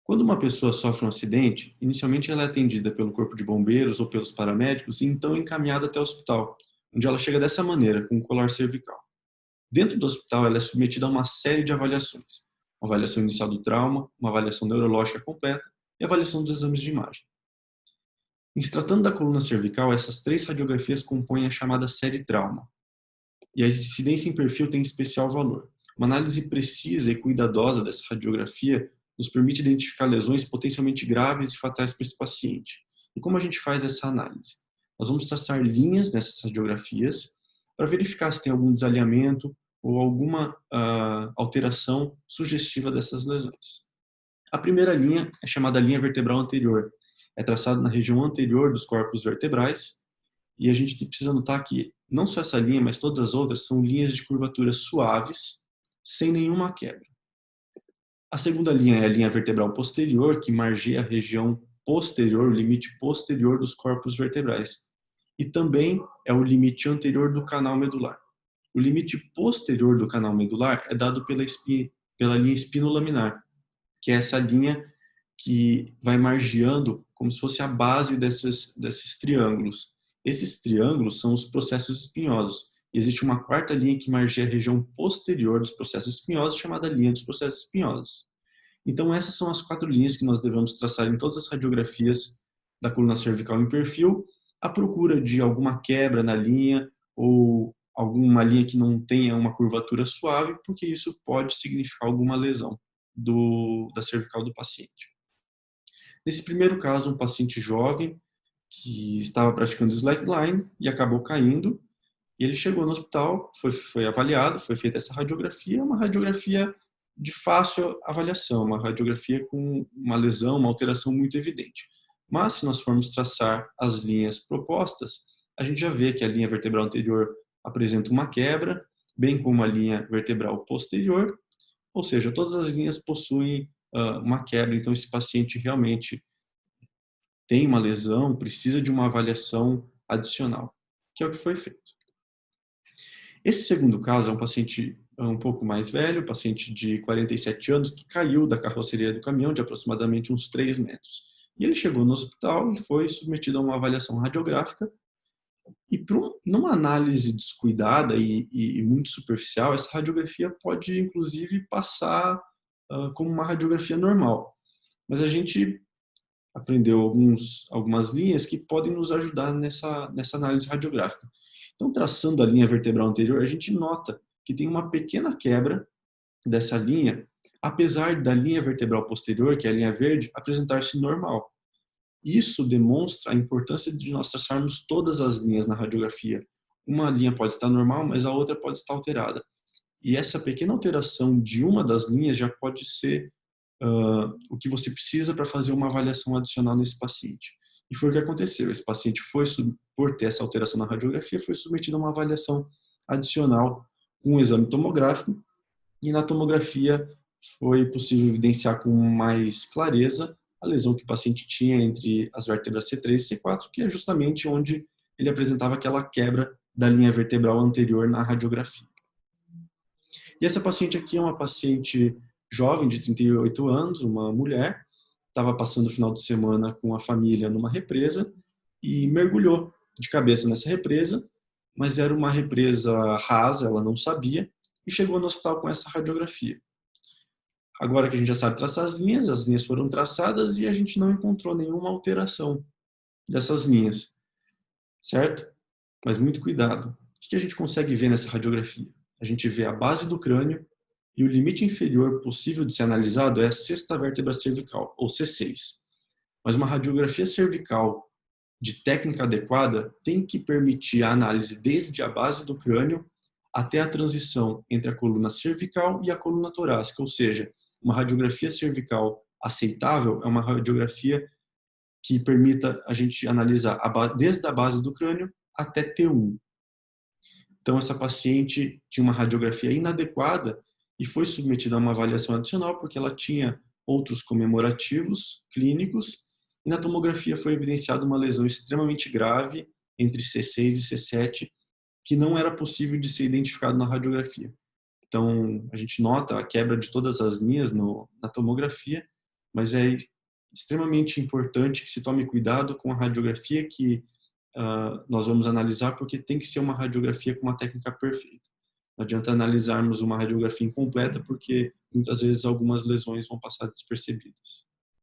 Quando uma pessoa sofre um acidente, inicialmente ela é atendida pelo corpo de bombeiros ou pelos paramédicos e então encaminhada até o hospital, onde ela chega dessa maneira, com um colar cervical. Dentro do hospital, ela é submetida a uma série de avaliações. Uma avaliação inicial do trauma, uma avaliação neurológica completa e avaliação dos exames de imagem. Em se tratando da coluna cervical, essas três radiografias compõem a chamada série trauma. E a incidência em perfil tem especial valor. Uma análise precisa e cuidadosa dessa radiografia nos permite identificar lesões potencialmente graves e fatais para esse paciente. E como a gente faz essa análise? Nós vamos traçar linhas nessas radiografias para verificar se tem algum desalinhamento ou alguma alteração sugestiva dessas lesões. A primeira linha é chamada linha vertebral anterior. É traçada na região anterior dos corpos vertebrais e a gente precisa notar que não só essa linha, mas todas as outras são linhas de curvatura suaves, sem nenhuma quebra. A segunda linha é a linha vertebral posterior, que margeia a região posterior, o limite posterior dos corpos vertebrais. E também é o limite anterior do canal medular. O limite posterior do canal medular é dado pela linha espinolaminar, que é essa linha que vai margeando como se fosse a base desses triângulos. Esses triângulos são os processos espinhosos. E existe uma quarta linha que margeia a região posterior dos processos espinhosos, chamada linha dos processos espinhosos. Então, essas são as quatro linhas que nós devemos traçar em todas as radiografias da coluna cervical em perfil, à procura de alguma quebra na linha ou alguma linha que não tenha uma curvatura suave, porque isso pode significar alguma lesão da cervical do paciente. Nesse primeiro caso, um paciente jovem que estava praticando slackline e acabou caindo, e ele chegou no hospital, foi avaliado, foi feita essa radiografia, uma radiografia de fácil avaliação, uma radiografia com uma lesão, uma alteração muito evidente. Mas, se nós formos traçar as linhas propostas, a gente já vê que a linha vertebral anterior apresenta uma quebra, bem como a linha vertebral posterior, ou seja, todas as linhas possuem uma quebra, então esse paciente realmente tem uma lesão, precisa de uma avaliação adicional, que é o que foi feito. Esse segundo caso é um paciente um pouco mais velho, um paciente de 47 anos, que caiu da carroceria do caminhão de aproximadamente uns 3 metros. E ele chegou no hospital e foi submetido a uma avaliação radiográfica. E numa análise descuidada e muito superficial, essa radiografia pode, inclusive, passar como uma radiografia normal. Mas a gente aprendeu algumas linhas que podem nos ajudar nessa análise radiográfica. Então, traçando a linha vertebral anterior, a gente nota que tem uma pequena quebra dessa linha, apesar da linha vertebral posterior, que é a linha verde, apresentar-se normal. Isso demonstra a importância de nós traçarmos todas as linhas na radiografia. Uma linha pode estar normal, mas a outra pode estar alterada. E essa pequena alteração de uma das linhas já pode ser o que você precisa para fazer uma avaliação adicional nesse paciente. E foi o que aconteceu. Esse paciente por ter essa alteração na radiografia, foi submetido a uma avaliação adicional com um exame tomográfico, e na tomografia foi possível evidenciar com mais clareza a lesão que o paciente tinha entre as vértebras C3 e C4, que é justamente onde ele apresentava aquela quebra da linha vertebral anterior na radiografia. E essa paciente aqui é uma paciente jovem, de 38 anos, uma mulher, estava passando o final de semana com a família numa represa e mergulhou de cabeça nessa represa, mas era uma represa rasa, ela não sabia, e chegou no hospital com essa radiografia. Agora que a gente já sabe traçar as linhas foram traçadas e a gente não encontrou nenhuma alteração dessas linhas, certo? Mas muito cuidado. O que a gente consegue ver nessa radiografia? A gente vê a base do crânio e o limite inferior possível de ser analisado é a sexta vértebra cervical, ou C6. Mas uma radiografia cervical de técnica adequada tem que permitir a análise desde a base do crânio até a transição entre a coluna cervical e a coluna torácica, ou seja, uma radiografia cervical aceitável é uma radiografia que permita a gente analisar desde a base do crânio até T1. Então, essa paciente tinha uma radiografia inadequada e foi submetida a uma avaliação adicional porque ela tinha outros comemorativos clínicos e na tomografia foi evidenciada uma lesão extremamente grave entre C6 e C7 que não era possível de ser identificado na radiografia. Então, a gente nota a quebra de todas as linhas na tomografia mas é extremamente importante que se tome cuidado com a radiografia que nós vamos analisar, porque tem que ser uma radiografia com uma técnica perfeita. Não adianta analisarmos uma radiografia incompleta, porque muitas vezes algumas lesões vão passar despercebidas.